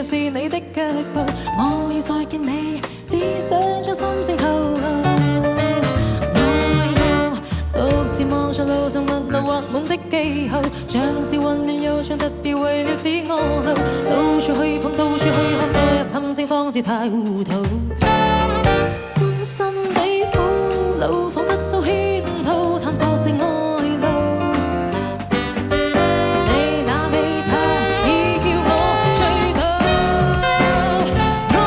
像是你的腳步，我要再見你，只想將心聲透露。愛我，獨自望着路上密密畫滿的記號，像是混亂又像特別為了指我路，到處去碰，到處去看，墮入陷阱方知太糊塗。真心比苦惱，彷彿遭圈套，探索這愛路。你那美態已叫我醉倒，我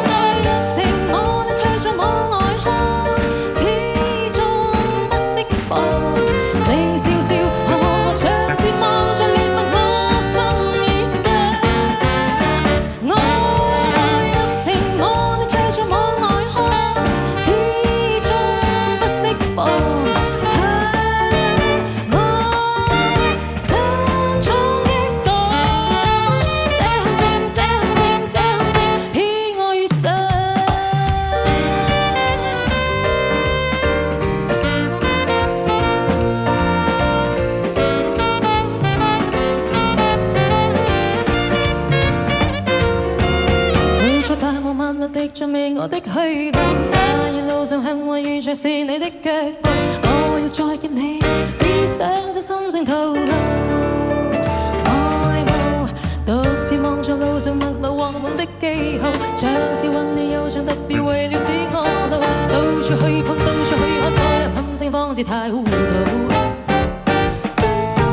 愛若情，我的退在網外看，始終不釋放。你笑笑看我，像是望着獵物，我心已傷。我愛若情，我的退在網外看，始終不釋放。滴着味我的虛構，但願路上幸運遇着是你的腳步，我要再見你，只想將心聲透露。愛慕，獨自望着路上密密畫滿的記號，像是混亂又像特別為了指我路，到處去碰，到處去看，墮入陷阱方知太糊塗。真心